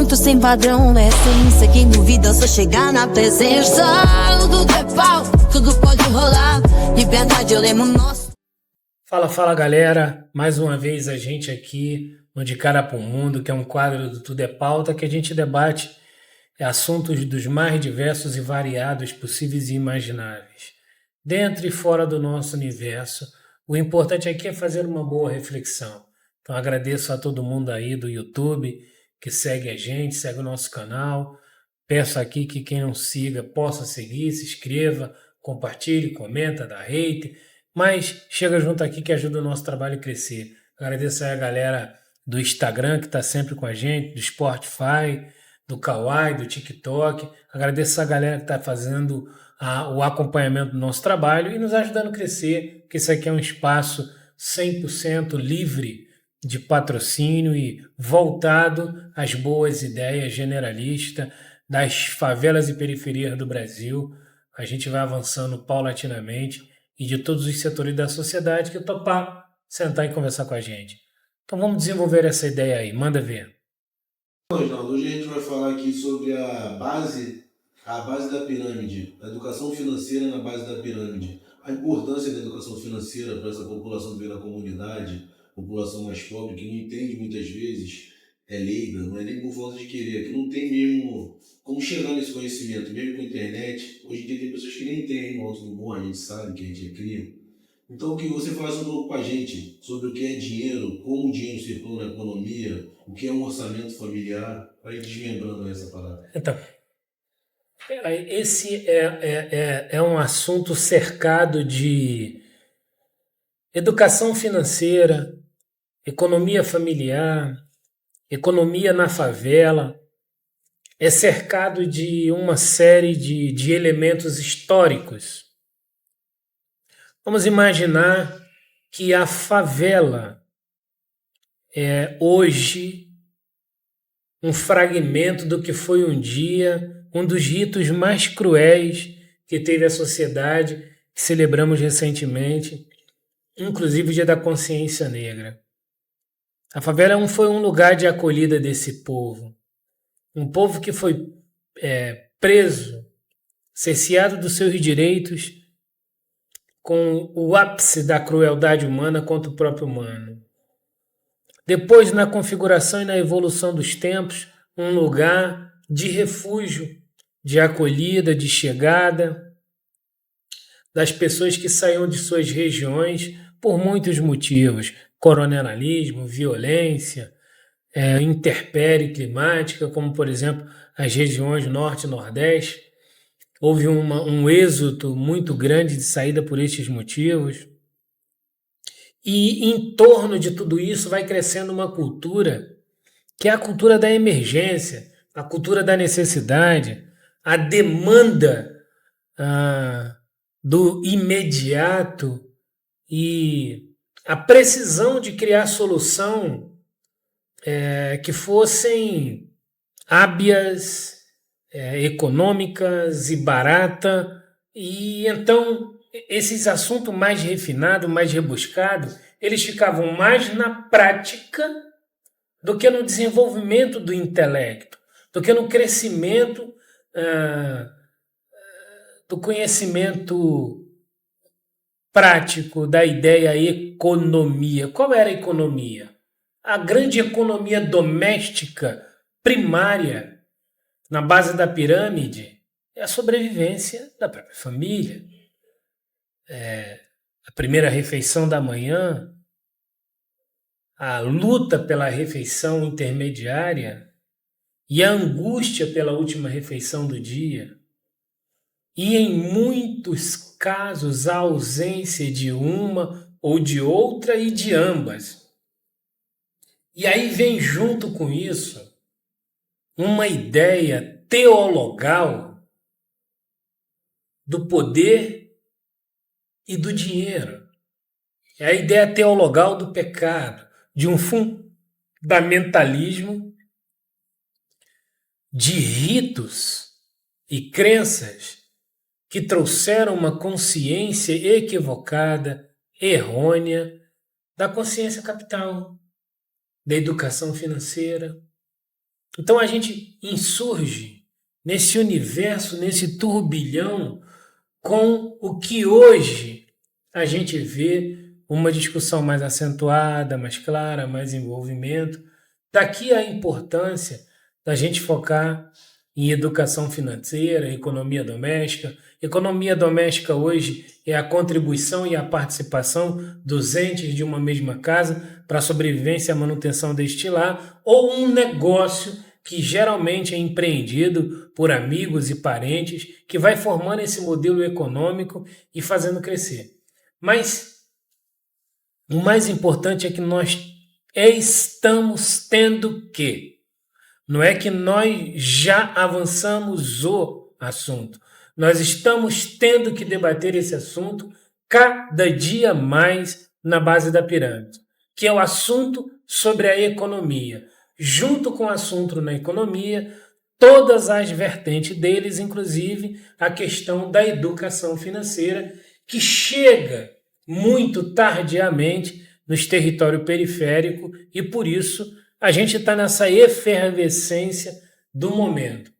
muito sem padrão, é sem seguir dúvida, só chegar na presença. Tudo é pau, tudo pode rolar. Liberdade, eu lembro nosso. Fala galera, mais uma vez a gente aqui no De Cara pro Mundo, que é um quadro do Tudo é Pauta, que a gente debate assuntos dos mais diversos e variados possíveis e imagináveis, dentro e fora do nosso universo. O importante aqui é fazer uma boa reflexão. Então agradeço a todo mundo aí do YouTube que segue a gente, segue o nosso canal. Peço aqui que quem não siga possa seguir, se inscreva, compartilhe, comenta, dá hate, mas chega junto aqui que ajuda o nosso trabalho a crescer. Agradeço aí a galera do Instagram que está sempre com a gente, do Spotify, do Kawaii, do TikTok. Agradeço a galera que está fazendo o acompanhamento do nosso trabalho e nos ajudando a crescer, porque isso aqui é um espaço 100% livre de patrocínio e voltado às boas ideias generalistas das favelas e periferias do Brasil. A gente vai avançando paulatinamente e de todos os setores da sociedade que topar sentar e conversar com a gente. Então vamos desenvolver essa ideia aí, manda ver. Reginaldo, hoje a gente vai falar aqui sobre a base da pirâmide, a educação financeira na base da pirâmide, a importância da educação financeira para essa população que vem da comunidade, população mais pobre, que não entende muitas vezes, é leiga, não é nem por falta de querer, que não tem mesmo como chegar nesse conhecimento, mesmo com a internet. Hoje em dia tem pessoas que nem têm modos do bom, a gente sabe que a gente é cria. Então, que você falasse um pouco com a gente sobre o que é dinheiro, como o dinheiro circula na economia, o que é um orçamento familiar, para ir desmembrando essa parada. Então, esse é um assunto cercado de educação financeira, economia familiar, economia na favela. É cercado de uma série de elementos históricos. Vamos imaginar que a favela é hoje um fragmento do que foi um dia um dos ritos mais cruéis que teve a sociedade, que celebramos recentemente, inclusive o Dia da Consciência Negra. A favela foi um lugar de acolhida desse povo. Um povo que foi preso, cerceado dos seus direitos, com o ápice da crueldade humana contra o próprio humano. Depois, na configuração e na evolução dos tempos, um lugar de refúgio, de acolhida, de chegada das pessoas que saíam de suas regiões por muitos motivos: coronelismo, violência, intempérie climática, como, por exemplo, as regiões norte e nordeste. Houve um êxodo muito grande de saída por estes motivos. E em torno de tudo isso vai crescendo uma cultura que é a cultura da emergência, a cultura da necessidade, a demanda do imediato e a precisão de criar solução que fossem hábeis, econômicas e barata. E então esses assuntos mais refinados, mais rebuscados, eles ficavam mais na prática do que no desenvolvimento do intelecto, do que no crescimento do conhecimento prático da ideia economia. Qual era a economia? A grande economia doméstica primária na base da pirâmide é a sobrevivência da própria família. A primeira refeição da manhã, a luta pela refeição intermediária e a angústia pela última refeição do dia. E em muitos casos a ausência de uma ou de outra e de ambas. E aí vem junto com isso uma ideia teologal do poder e do dinheiro. É a ideia teologal do pecado, de um fundamentalismo de ritos e crenças que trouxeram uma consciência equivocada, errônea, da consciência capital, da educação financeira, Então a gente insurge nesse universo, nesse turbilhão, com o que hoje a gente vê uma discussão mais acentuada, mais clara, mais envolvimento. Daqui a importância da gente focar em educação financeira, economia doméstica. Economia doméstica hoje é a contribuição e a participação dos entes de uma mesma casa para a sobrevivência e a manutenção deste lar, ou um negócio que geralmente é empreendido por amigos e parentes, que vai formando esse modelo econômico e fazendo crescer. Mas o mais importante é que nós estamos tendo que, não é que nós já avançamos o assunto, nós estamos tendo que debater esse assunto cada dia mais na base da pirâmide, que é o assunto sobre a economia. Junto com o assunto na economia, todas as vertentes deles, inclusive a questão da educação financeira, que chega muito tardiamente nos territórios periféricos e, por isso, a gente está nessa efervescência do momento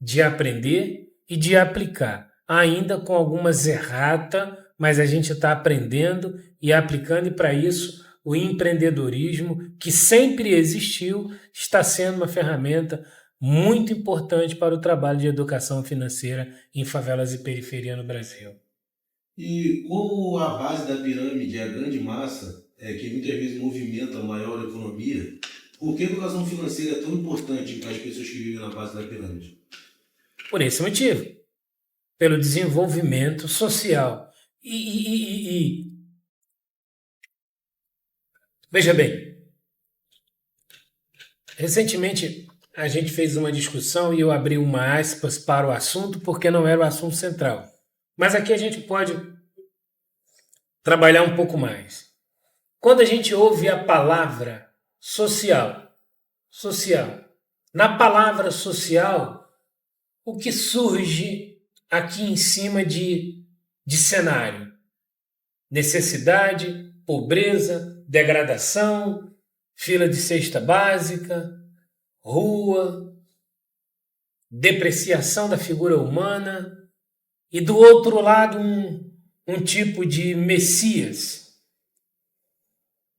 de aprender e de aplicar, ainda com algumas erratas, mas a gente está aprendendo e aplicando, e para isso o empreendedorismo, que sempre existiu, está sendo uma ferramenta muito importante para o trabalho de educação financeira em favelas e periferia no Brasil. E como a base da pirâmide é a grande massa, que muitas vezes movimenta a maior economia, por que a educação financeira é tão importante para as pessoas que vivem na base da pirâmide? Por esse motivo, pelo desenvolvimento social. Veja bem, recentemente a gente fez uma discussão e eu abri uma aspas para o assunto porque não era o assunto central. Mas aqui a gente pode trabalhar um pouco mais. Quando a gente ouve a palavra social, na palavra social, o que surge aqui em cima de cenário? Necessidade, pobreza, degradação, fila de cesta básica, rua, depreciação da figura humana, e do outro lado um tipo de messias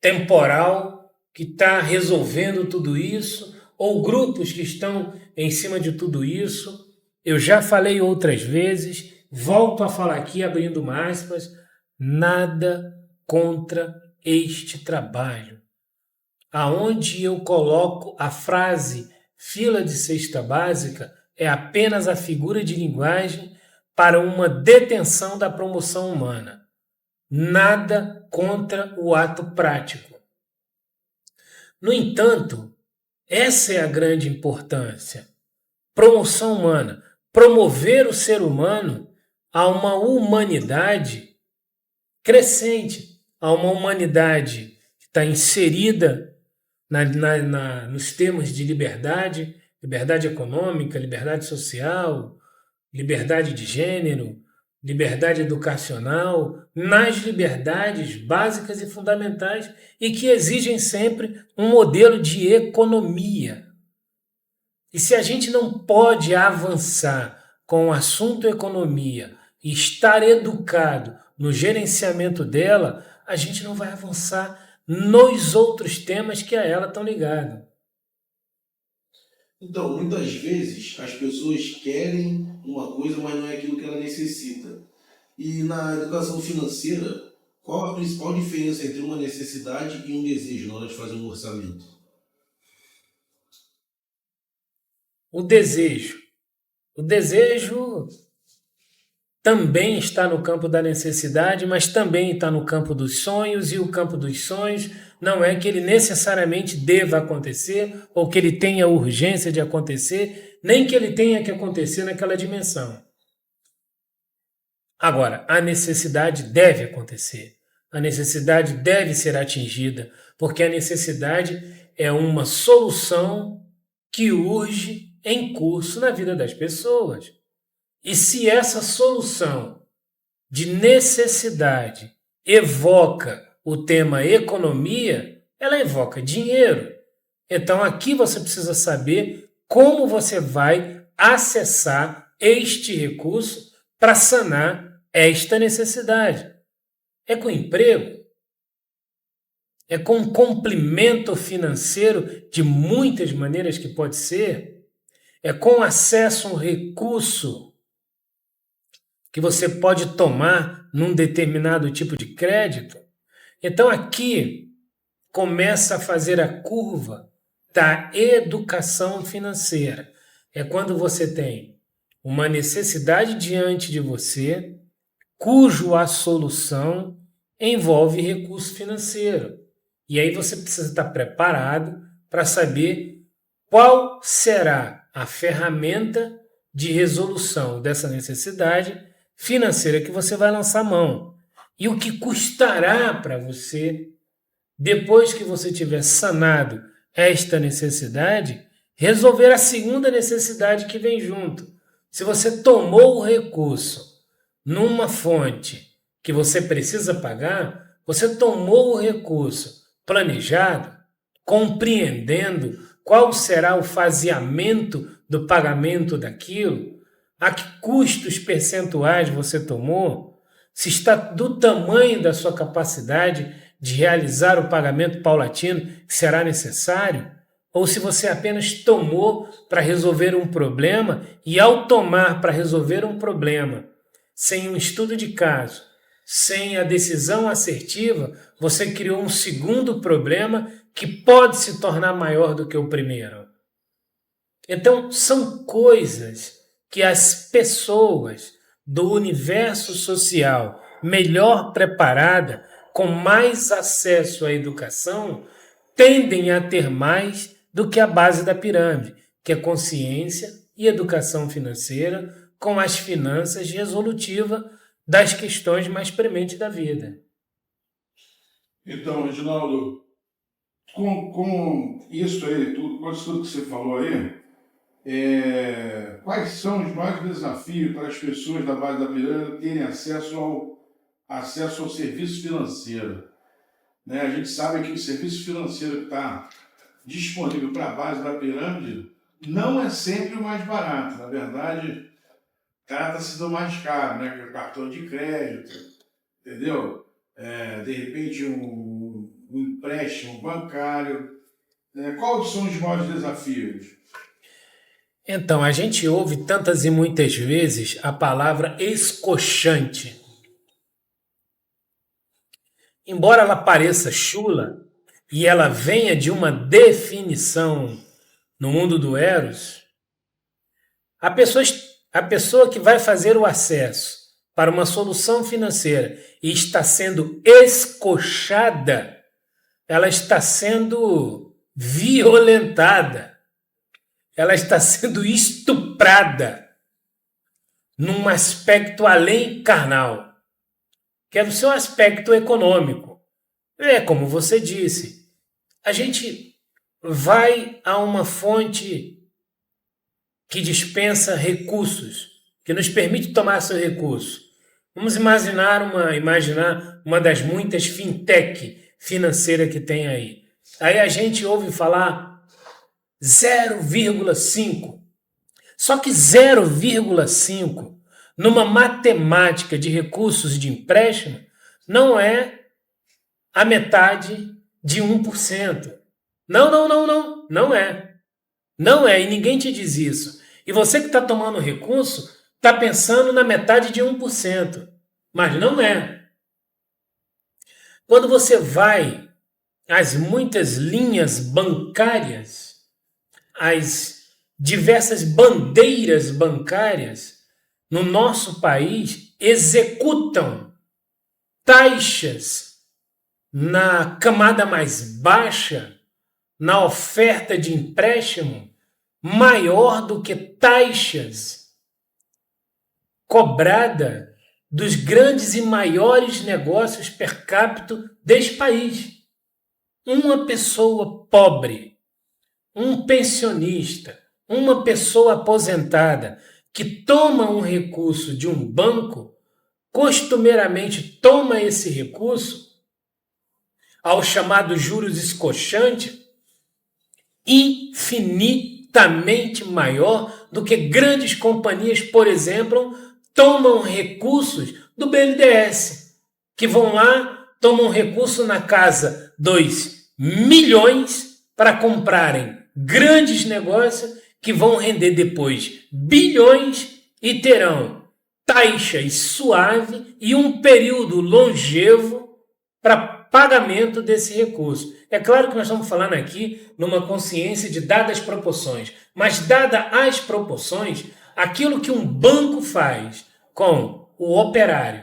temporal que está resolvendo tudo isso, ou grupos que estão em cima de tudo isso. Eu já falei outras vezes, volto a falar aqui abrindo uma aspas, nada contra este trabalho. Aonde eu coloco a frase fila de cesta básica é apenas a figura de linguagem para uma detenção da promoção humana. Nada contra o ato prático. No entanto, essa é a grande importância. Promoção humana. Promover o ser humano a uma humanidade crescente, a uma humanidade que está inserida nos termos de liberdade, liberdade econômica, liberdade social, liberdade de gênero, liberdade educacional, nas liberdades básicas e fundamentais e que exigem sempre um modelo de economia. E se a gente não pode avançar com o assunto economia e estar educado no gerenciamento dela, a gente não vai avançar nos outros temas que a ela estão ligados. Então, muitas vezes as pessoas querem uma coisa, mas não é aquilo que ela necessita. E na educação financeira, qual a principal diferença entre uma necessidade e um desejo na hora de fazer um orçamento? O desejo também está no campo da necessidade, mas também está no campo dos sonhos, e o campo dos sonhos não é que ele necessariamente deva acontecer ou que ele tenha urgência de acontecer, nem que ele tenha que acontecer naquela dimensão. Agora, a necessidade deve acontecer, a necessidade deve ser atingida, porque a necessidade é uma solução que urge em curso na vida das pessoas. E se essa solução de necessidade evoca o tema economia, ela evoca dinheiro. Então aqui você precisa saber como você vai acessar este recurso para sanar esta necessidade. É com emprego? É com complemento financeiro de muitas maneiras que pode ser? É com acesso a um recurso que você pode tomar num determinado tipo de crédito? Então aqui começa a fazer a curva da educação financeira. É quando você tem uma necessidade diante de você, cujo a solução envolve recurso financeiro. E aí você precisa estar preparado para saber qual será a ferramenta de resolução dessa necessidade financeira que você vai lançar mão. E o que custará para você, depois que você tiver sanado esta necessidade, resolver a segunda necessidade que vem junto. Se você tomou o recurso numa fonte que você precisa pagar, você tomou o recurso planejado, compreendendo qual será o faseamento do pagamento daquilo, a que custos percentuais você tomou, se está do tamanho da sua capacidade de realizar o pagamento paulatino que será necessário, ou se você apenas tomou para resolver um problema e, ao tomar para resolver um problema, sem um estudo de caso, sem a decisão assertiva, você criou um segundo problema que pode se tornar maior do que o primeiro. Então, são coisas que as pessoas do universo social melhor preparada, com mais acesso à educação, tendem a ter mais do que a base da pirâmide, que é consciência e educação financeira com as finanças resolutiva das questões mais prementes da vida. Então, Reginaldo, com isso aí, com isso tudo que você falou aí, quais são os maiores desafios para as pessoas da base da pirâmide terem acesso ao serviço financeiro? Né? A gente sabe que o serviço financeiro que está disponível para a base da pirâmide não é sempre o mais barato. Na verdade, trata-se do mais caro, né? O cartão de crédito, entendeu? De repente, um empréstimo bancário. Quais são os maiores desafios? Então, a gente ouve tantas e muitas vezes a palavra escochante. Embora ela pareça chula e ela venha de uma definição no mundo do Eros, a pessoa que vai fazer o acesso para uma solução financeira e está sendo escochada, ela está sendo violentada, ela está sendo estuprada num aspecto além carnal, que é do seu aspecto econômico. É como você disse, a gente vai a uma fonte que dispensa recursos, que nos permite tomar seu recurso. Vamos imaginar uma das muitas fintech financeiras que tem aí. Aí a gente ouve falar 0,5. Só que 0,5 numa matemática de recursos de empréstimo não é a metade de 1%. Não é. Não é, e ninguém te diz isso. E você que está tomando recurso está pensando na metade de 1%, mas não é. Quando você vai às muitas linhas bancárias, às diversas bandeiras bancárias no nosso país executam taxas na camada mais baixa, na oferta de empréstimo, maior do que taxas cobrada dos grandes e maiores negócios per capita deste país. Uma pessoa pobre, um pensionista, uma pessoa aposentada que toma um recurso de um banco, costumeiramente toma esse recurso ao chamado juros escochante infinitamente infinitamente maior do que grandes companhias, por exemplo, tomam recursos do BNDES, que vão lá, tomam recurso na casa dos milhões para comprarem grandes negócios que vão render depois bilhões e terão taxas suaves e um período longevo para pagamento desse recurso. É claro que nós estamos falando aqui numa consciência de dadas proporções, mas dada as proporções, aquilo que um banco faz com o operário,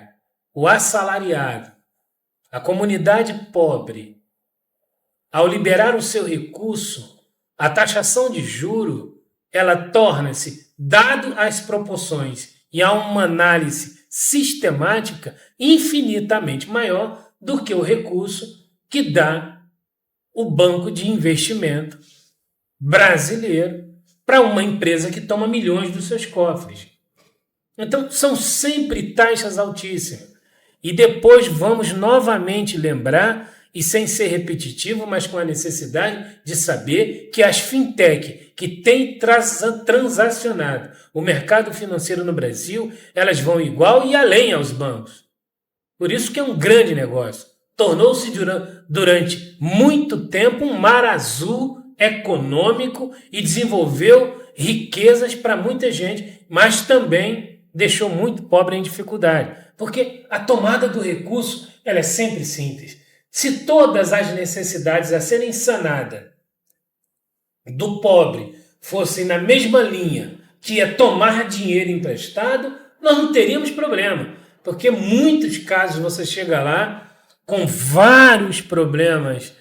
o assalariado, a comunidade pobre, ao liberar o seu recurso, a taxação de juro, ela torna-se, dado as proporções e há uma análise sistemática, infinitamente maior do que o recurso que dá o banco de investimento brasileiro para uma empresa que toma milhões dos seus cofres. Então, são sempre taxas altíssimas. E depois vamos novamente lembrar, e sem ser repetitivo, mas com a necessidade de saber que as fintech que têm transacionado o mercado financeiro no Brasil, elas vão igual e além aos bancos. Por isso que é um grande negócio. Tornou-se durante muito tempo um mar azul econômico e desenvolveu riquezas para muita gente, mas também deixou muito pobre em dificuldade. Porque a tomada do recurso ela é sempre simples. Se todas as necessidades a serem sanadas do pobre fossem na mesma linha que é tomar dinheiro emprestado, nós não teríamos problema. Porque em muitos casos você chega lá com vários problemas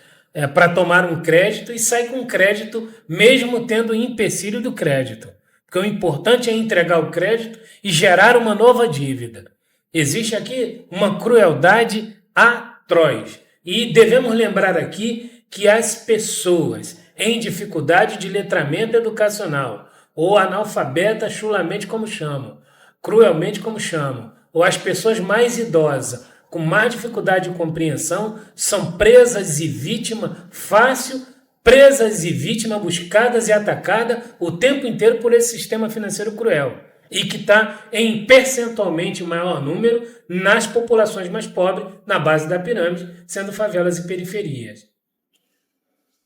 para tomar um crédito e sai com crédito mesmo tendo o empecilho do crédito. Porque o importante é entregar o crédito e gerar uma nova dívida. Existe aqui uma crueldade atroz. E devemos lembrar aqui que as pessoas em dificuldade de letramento educacional, ou analfabeta chulamente como chamam, cruelmente como chamam, ou as pessoas mais idosas, com mais dificuldade de compreensão, são presas e vítimas fácil, presas e vítimas buscadas e atacadas o tempo inteiro por esse sistema financeiro cruel. E que está em percentualmente maior número nas populações mais pobres, na base da pirâmide, sendo favelas e periferias.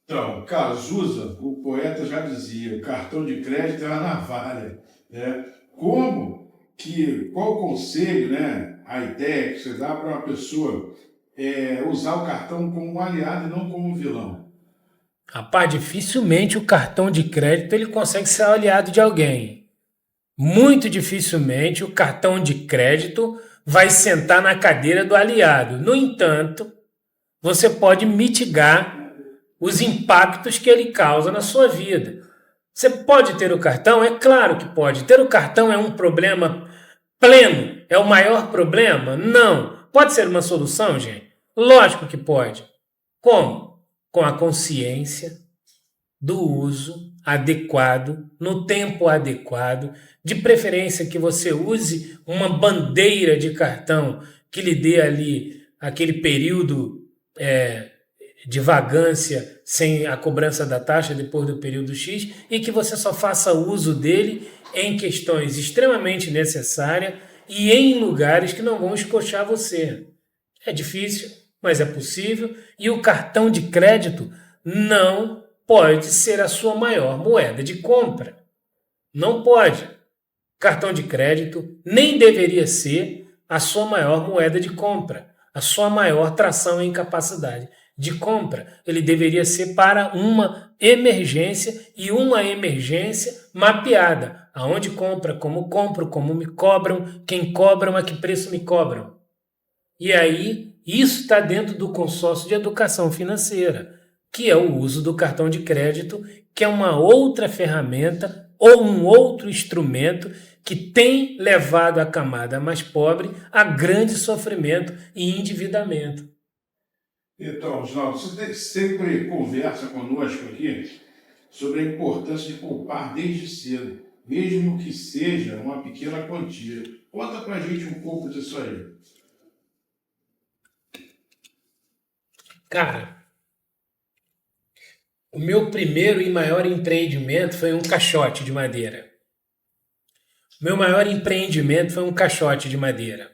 Então, Cazuza, o poeta já dizia, o cartão de crédito é uma navalha. Né? Qual o conselho, né, a ideia que você dá para uma pessoa usar o cartão como um aliado e não como um vilão? Rapaz, dificilmente o cartão de crédito ele consegue ser aliado de alguém. Muito dificilmente o cartão de crédito vai sentar na cadeira do aliado. No entanto, você pode mitigar os impactos que ele causa na sua vida. Você pode ter o cartão? É claro que pode. Ter o cartão é um problema pleno? É o maior problema? Não. Pode ser uma solução, gente? Lógico que pode. Como? Com a consciência do uso adequado, no tempo adequado, de preferência que você use uma bandeira de cartão que lhe dê ali aquele período de vagância sem a cobrança da taxa depois do período X e que você só faça uso dele em questões extremamente necessárias e em lugares que não vão escochar você. É difícil, mas é possível e o cartão de crédito não pode ser a sua maior moeda de compra. Não pode. Cartão de crédito nem deveria ser a sua maior moeda de compra, a sua maior tração em capacidade de compra. Ele deveria ser para uma emergência e uma emergência mapeada. Aonde compra, como compro, como me cobram, quem cobram, a que preço me cobram. E aí, isso está dentro do consórcio de educação financeira, que é o uso do cartão de crédito, que é uma outra ferramenta ou um outro instrumento que tem levado a camada mais pobre a grande sofrimento e endividamento. Então, Oswaldo, você sempre conversa conosco aqui sobre a importância de poupar desde cedo, mesmo que seja uma pequena quantia. Conta pra gente um pouco disso aí. Cara, O meu primeiro e maior empreendimento foi um caixote de madeira. Meu maior empreendimento foi um caixote de madeira.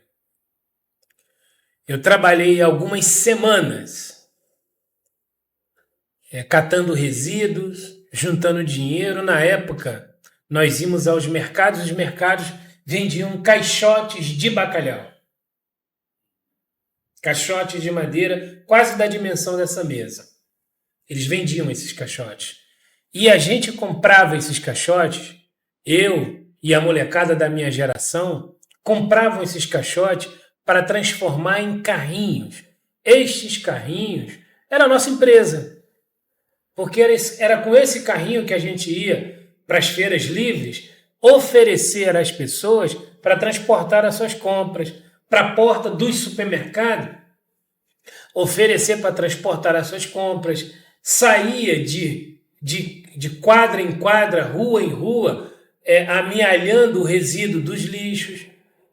Eu trabalhei algumas semanas catando resíduos, juntando dinheiro. Na época, nós íamos aos mercados, os mercados vendiam caixotes de bacalhau. Caixotes de madeira, quase da dimensão dessa mesa. Eles vendiam esses caixotes. E a gente comprava esses caixotes, eu e a molecada da minha geração, compravam esses caixotes para transformar em carrinhos. Estes carrinhos era a nossa empresa. Porque era com esse carrinho que a gente ia para as feiras livres oferecer às pessoas para transportar as suas compras para a porta dos supermercados, oferecer para transportar as suas compras, saía de quadra em quadra, rua em rua, amealhando o resíduo dos lixos.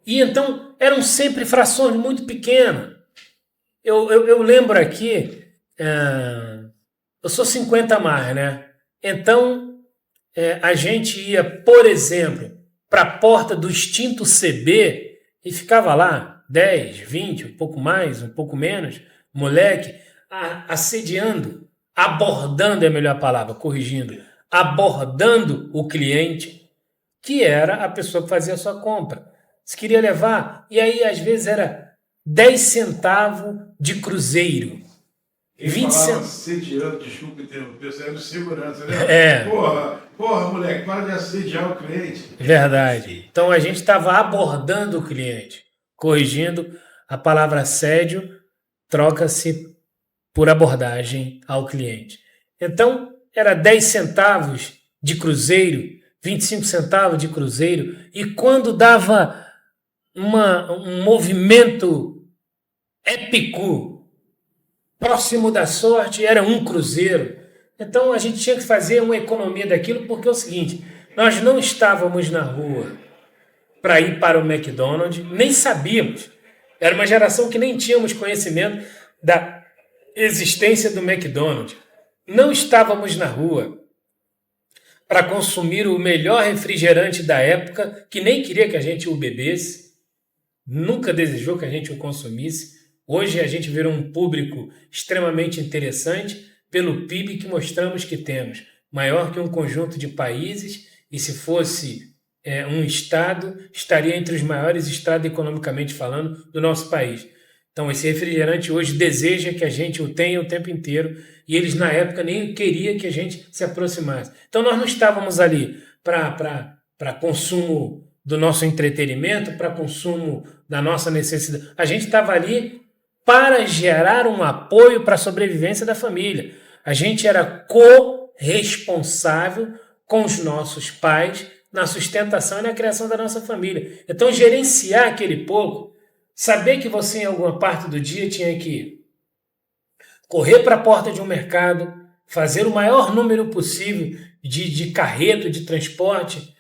E então eram sempre frações muito pequenas. Eu lembro aqui, eu sou 50 mais, né? Então a gente ia, por exemplo, para a porta do extinto CB e ficava lá 10, 20, um pouco mais, um pouco menos, moleque, assediando, abordando é a melhor palavra, corrigindo, abordando o cliente, que era a pessoa que fazia a sua compra. Se queria levar, e aí às vezes era 10 centavos de cruzeiro. Ele 20 falava centavos. assediando, desculpa o termo, pessoal de segurança, né? Porra, moleque, para de assediar o cliente. Verdade. Então a gente estava abordando o cliente, corrigindo, a palavra assédio troca-se por abordagem ao cliente. Então era 10 centavos de cruzeiro, 25 centavos de cruzeiro, e quando dava um movimento épico, próximo da sorte, era um cruzeiro. Então a gente tinha que fazer uma economia daquilo, porque é o seguinte, nós não estávamos na rua para ir para o McDonald's, nem sabíamos. Era uma geração que nem tínhamos conhecimento da existência do McDonald's. Não estávamos na rua para consumir o melhor refrigerante da época, que nem queria que a gente o bebesse, nunca desejou que a gente o consumisse. Hoje a gente virou um público extremamente interessante pelo PIB que mostramos que temos, maior que um conjunto de países, e se fosse um estado, estaria entre os maiores estados economicamente falando do nosso país. Então esse refrigerante hoje deseja que a gente o tenha o tempo inteiro, e eles na época nem queriam que a gente se aproximasse. Então nós não estávamos ali para consumo do nosso entretenimento, para consumo da nossa necessidade. A gente estava ali para gerar um apoio para a sobrevivência da família. A gente era corresponsável com os nossos pais na sustentação e na criação da nossa família. Então, gerenciar aquele pouco, saber que você em alguma parte do dia tinha que correr para a porta de um mercado, fazer o maior número possível de carreto, de transporte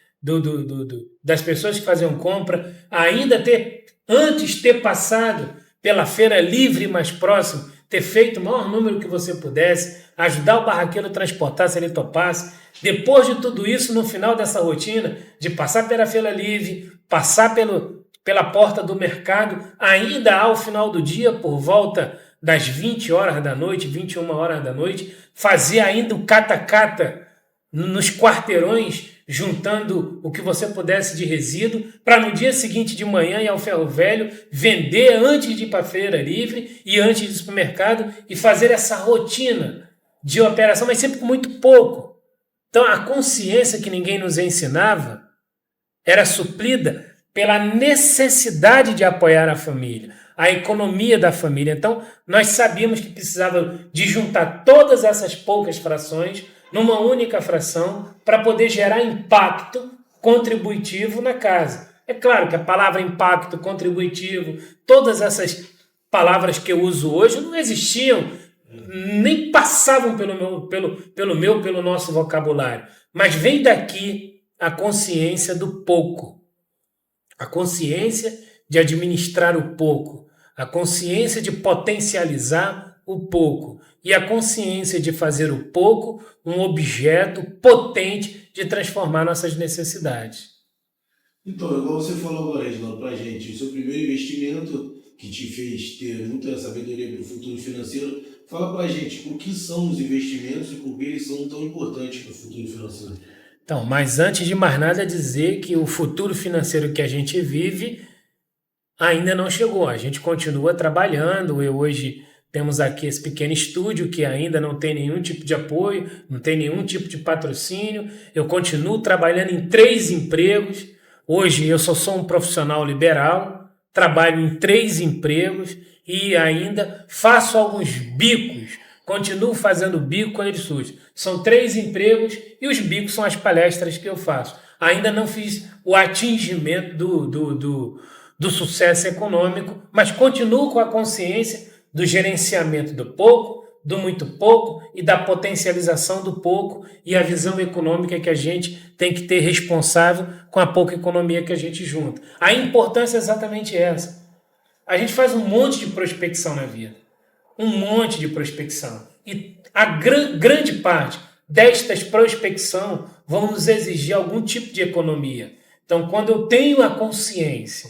das pessoas que faziam compra, ainda antes ter passado pela feira livre mais próximo, ter feito o maior número que você pudesse, ajudar o barraqueiro a transportar se ele topasse. Depois de tudo isso, no final dessa rotina, de passar pela feira livre, passar pela porta do mercado, ainda ao final do dia, por volta das 20 horas da noite, 21 horas da noite, fazer ainda o cata-cata nos quarteirões, juntando o que você pudesse de resíduo, para no dia seguinte de manhã ir ao ferro velho, vender antes de ir para a feira livre e antes de ir ao supermercado, e fazer essa rotina de operação, mas sempre com muito pouco. Então a consciência que ninguém nos ensinava era suprida pela necessidade de apoiar a família, a economia da família. Então nós sabíamos que precisava de juntar todas essas poucas frações numa única fração para poder gerar impacto contributivo na casa. É claro que a palavra impacto contributivo, todas essas palavras que eu uso hoje não existiam, nem passavam pelo nosso vocabulário. Mas vem daqui a consciência do pouco, a consciência de administrar o pouco, a consciência de potencializar o pouco e a consciência de fazer o pouco um objeto potente de transformar nossas necessidades. Então, igual você falou agora, Reginaldo, pra gente, o seu primeiro investimento que te fez ter muita sabedoria para o futuro financeiro, fala pra gente o que são os investimentos e por que eles são tão importantes para o futuro financeiro. Então, mas antes de mais nada dizer que o futuro financeiro que a gente vive ainda não chegou. A gente continua trabalhando. Hoje temos aqui esse pequeno estúdio que ainda não tem nenhum tipo de apoio, não tem nenhum tipo de patrocínio. Eu continuo trabalhando em 3 empregos. Hoje eu só sou um profissional liberal, trabalho em 3 empregos e ainda faço alguns bicos. Continuo fazendo bico quando ele surge. São 3 empregos e os bicos são as palestras que eu faço. Ainda não fiz o atingimento do sucesso econômico, mas continuo com a consciência do gerenciamento do pouco, do muito pouco e da potencialização do pouco e a visão econômica que a gente tem que ter responsável com a pouca economia que a gente junta. A importância é exatamente essa. A gente faz um monte de prospecção na vida. Um monte de prospecção. E a grande parte destas prospecção vão nos exigir algum tipo de economia. Então, quando eu tenho a consciência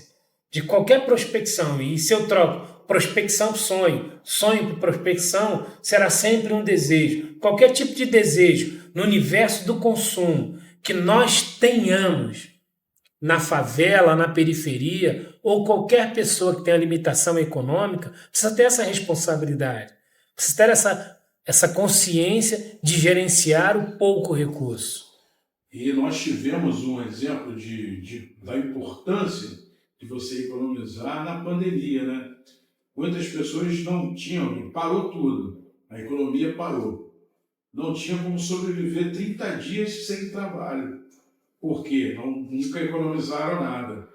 de qualquer prospecção, e se eu troco prospecção sonho, sonho por prospecção, será sempre um desejo. Qualquer tipo de desejo no universo do consumo que nós tenhamos na favela, na periferia, ou qualquer pessoa que tenha limitação econômica, precisa ter essa responsabilidade, precisa ter essa consciência de gerenciar o pouco recurso. E nós tivemos um exemplo da importância de você economizar na pandemia, né? Muitas pessoas não tinham, parou tudo, a economia parou. Não tinha como sobreviver 30 dias sem trabalho. Por quê? Nunca economizaram nada.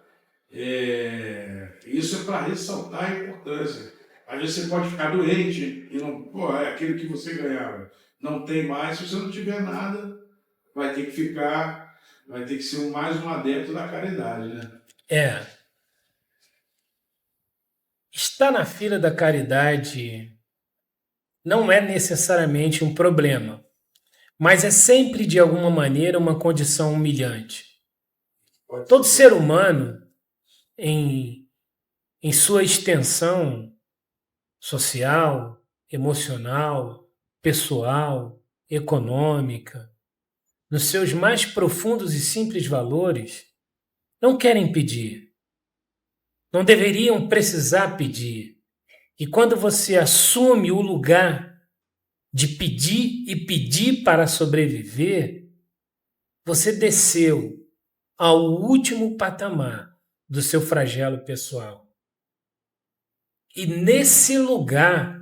Isso é para ressaltar a importância. Às vezes você pode ficar doente e não, é aquilo que você ganhava. Não tem mais, se você não tiver nada, vai ter que ser mais um adepto da caridade, né? Estar na fila da caridade não é necessariamente um problema, mas é sempre, de alguma maneira, uma condição humilhante. Todo ser humano, em sua extensão social, emocional, pessoal, econômica, nos seus mais profundos e simples valores, não querem pedir. Não deveriam precisar pedir. E quando você assume o lugar de pedir e pedir para sobreviver, você desceu ao último patamar do seu flagelo pessoal. E nesse lugar,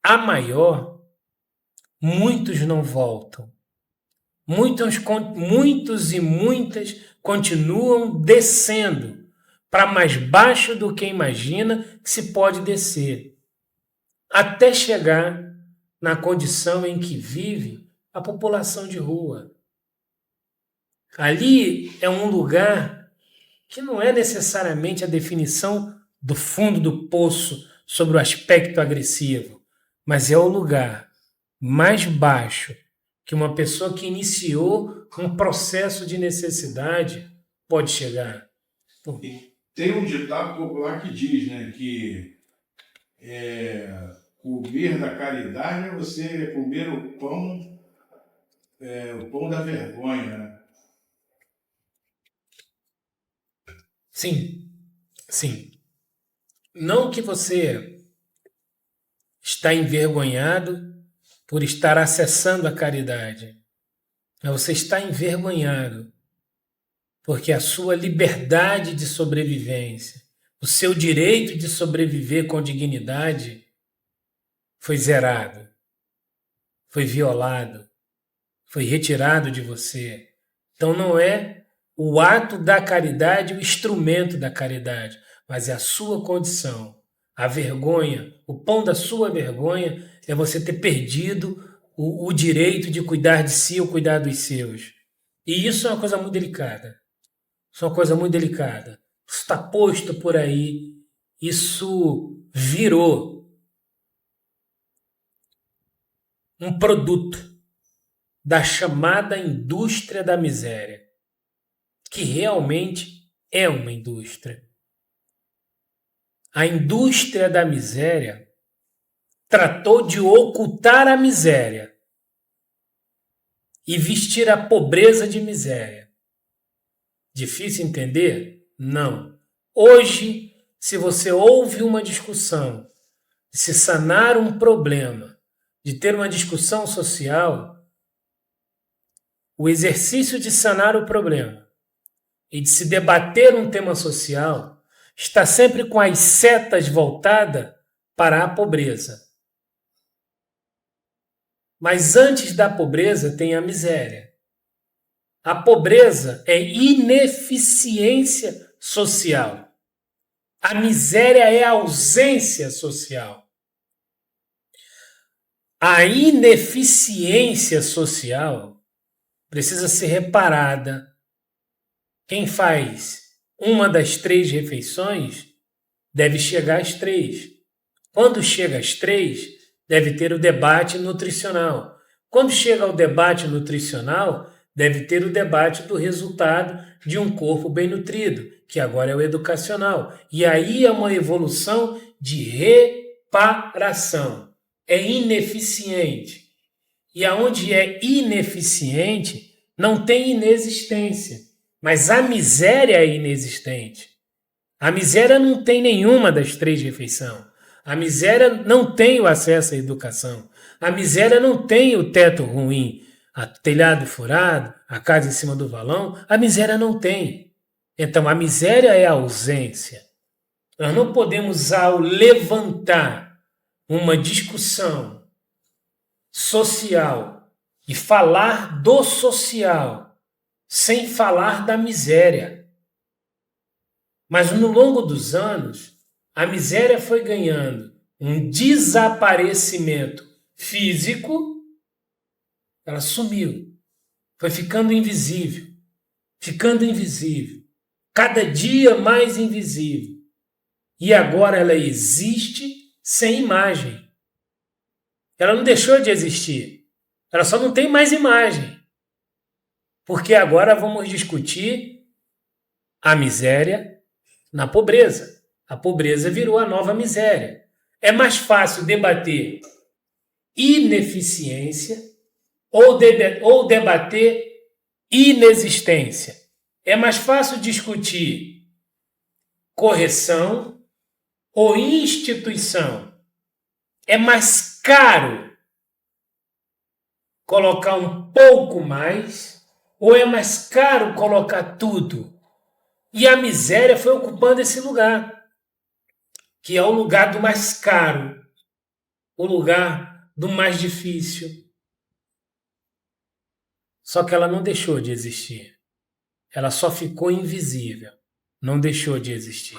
a maior, muitos não voltam. Muitos e muitas continuam descendo para mais baixo do que imagina que se pode descer, até chegar na condição em que vive a população de rua. Ali é um lugar que não é necessariamente a definição do fundo do poço sobre o aspecto agressivo, mas é o lugar mais baixo que uma pessoa que iniciou um processo de necessidade pode chegar. Tem um ditado popular que diz, né, que comer da caridade é você comer o pão da vergonha, né? Sim. Não que você está envergonhado por estar acessando a caridade, mas você está envergonhado porque a sua liberdade de sobrevivência, o seu direito de sobreviver com dignidade foi zerado, foi violado, foi retirado de você. Então não é o ato da caridade o instrumento da caridade, mas é a sua condição. A vergonha, o pão da sua vergonha é você ter perdido o direito de cuidar de si ou cuidar dos seus. E isso é uma coisa muito delicada. Isso é uma coisa muito delicada. Isso está posto por aí. Isso virou um produto da chamada indústria da miséria, que realmente é uma indústria. A indústria da miséria tratou de ocultar a miséria e vestir a pobreza de miséria. Difícil entender? Não. Hoje, se você ouve uma discussão de se sanar um problema, de ter uma discussão social, o exercício de sanar o problema e de se debater um tema social está sempre com as setas voltadas para a pobreza. Mas antes da pobreza tem a miséria. A pobreza é ineficiência social. A miséria é ausência social. A ineficiência social precisa ser reparada. Quem faz uma das 3 refeições deve chegar às 3. Quando chega às 3, deve ter o debate nutricional. Quando chega ao debate nutricional, deve ter o debate do resultado de um corpo bem nutrido, que agora é o educacional. E aí é uma evolução de reparação. É ineficiente. E aonde é ineficiente, não tem inexistência. Mas a miséria é inexistente. A miséria não tem nenhuma das 3 refeições. A miséria não tem o acesso à educação. A miséria não tem o teto ruim, o telhado furado, a casa em cima do valão. A miséria não tem. Então, a miséria é a ausência. Nós não podemos, ao levantar uma discussão social e falar do social, sem falar da miséria. Mas no longo dos anos, a miséria foi ganhando um desaparecimento físico, ela sumiu, foi ficando invisível, cada dia mais invisível. E agora ela existe sem imagem. Ela não deixou de existir, ela só não tem mais imagem. Porque agora vamos discutir a miséria na pobreza. A pobreza virou a nova miséria. É mais fácil debater ineficiência ou debater inexistência. É mais fácil discutir correção ou instituição. É mais caro colocar um pouco mais ou é mais caro colocar tudo? E a miséria foi ocupando esse lugar, que é o lugar do mais caro, o lugar do mais difícil. Só que ela não deixou de existir. Ela só ficou invisível. Não deixou de existir.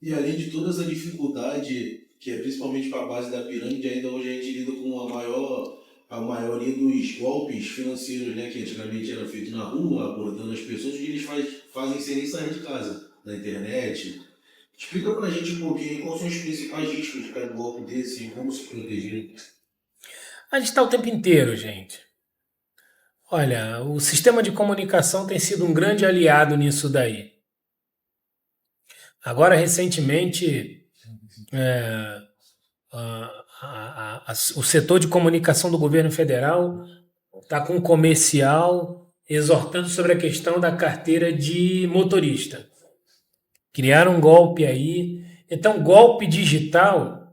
E além de toda essa dificuldade, que é principalmente para a base da pirâmide, ainda hoje a gente lida com a maioria dos golpes financeiros, né, que antigamente era feito na rua, abordando as pessoas, que eles fazem sem nem sair de casa, na internet. Explica pra gente um pouquinho quais são os principais riscos de cada golpe desse e como se proteger. A gente está o tempo inteiro, gente. Olha, o sistema de comunicação tem sido um grande aliado nisso daí. Agora, recentemente, o setor de comunicação do governo federal está com um comercial exortando sobre a questão da carteira de motorista. Criaram um golpe aí. Então, golpe digital,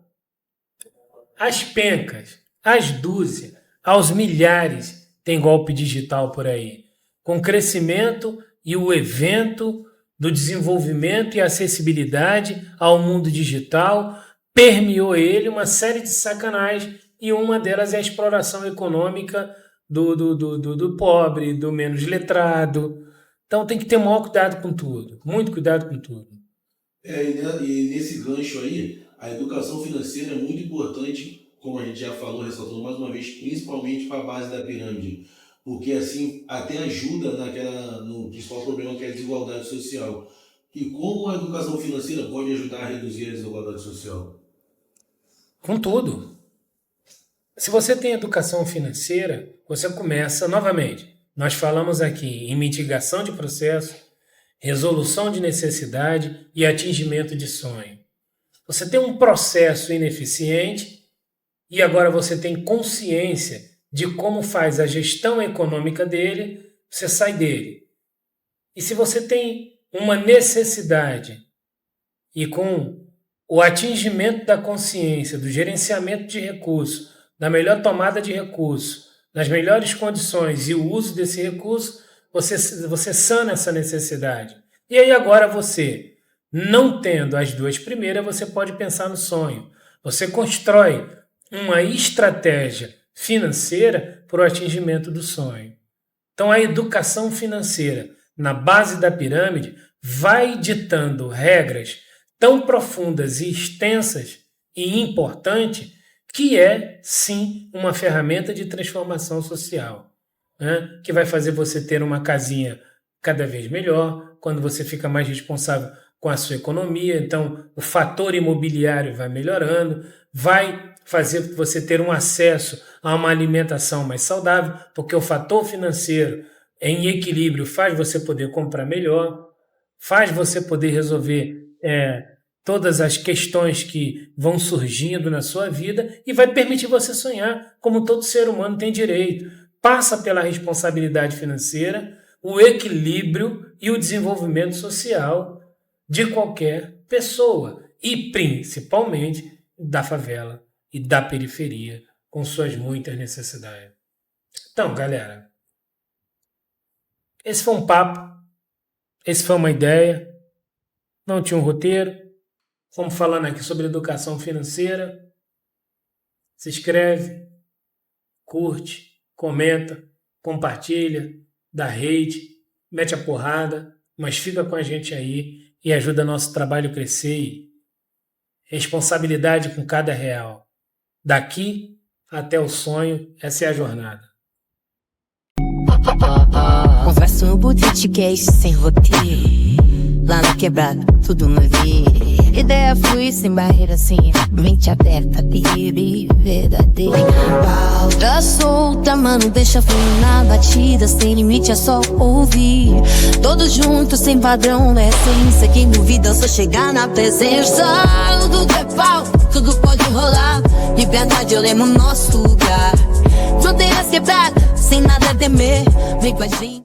às pencas, às dúzias, aos milhares, tem golpe digital por aí. Com o crescimento e o evento do desenvolvimento e acessibilidade ao mundo digital, permeou ele uma série de sacanagens, e uma delas é a exploração econômica do pobre, do menos letrado. Então tem que ter o maior cuidado com tudo, muito cuidado com tudo. E nesse gancho aí, a educação financeira é muito importante, como a gente já falou, ressaltando mais uma vez, principalmente para a base da pirâmide, porque assim até ajuda no principal problema, que é a desigualdade social. E como a educação financeira pode ajudar a reduzir a desigualdade social? Com tudo. Se você tem educação financeira, você começa novamente. Nós falamos aqui em mitigação de processo, resolução de necessidade e atingimento de sonho. Você tem um processo ineficiente e agora você tem consciência de como faz a gestão econômica dele, você sai dele. E se você tem uma necessidade e com o atingimento da consciência, do gerenciamento de recursos, da melhor tomada de recursos, nas melhores condições e o uso desse recurso, você sana essa necessidade. E aí agora você, não tendo as duas primeiras, você pode pensar no sonho. Você constrói uma estratégia financeira para o atingimento do sonho. Então a educação financeira na base da pirâmide vai ditando regras tão profundas e extensas e importantes que é, sim, uma ferramenta de transformação social, né? Que vai fazer você ter uma casinha cada vez melhor, quando você fica mais responsável com a sua economia, então o fator imobiliário vai melhorando, vai fazer você ter um acesso a uma alimentação mais saudável, porque o fator financeiro em equilíbrio faz você poder comprar melhor, faz você poder resolver todas as questões que vão surgindo na sua vida e vai permitir você sonhar, como todo ser humano tem direito. Passa pela responsabilidade financeira, o equilíbrio e o desenvolvimento social de qualquer pessoa e principalmente da favela e da periferia com suas muitas necessidades. Então, galera, esse foi um papo, esse foi uma ideia, não tinha um roteiro. Estamos falando aqui sobre educação financeira. Se inscreve, curte, comenta, compartilha, dá rate, mete a porrada, mas fica com a gente aí e ajuda nosso trabalho a crescer. E responsabilidade com cada real. Daqui até o sonho, essa é a jornada. Conversa no Boticast sem roteiro. Lá na quebrada, tudo no ver. Ideia flui sem barreira, sem mente aberta, livre, verdadeira. Pauta solta, mano, deixa fluir na batida. Sem limite, é só ouvir. Todos juntos, sem padrão, é essência. Quem duvida, só chegar na presença. Tudo é pau, tudo pode rolar. Liberdade, eu lembro nosso lugar. Fronteiras quebradas, sem nada a temer. Vem com a gente.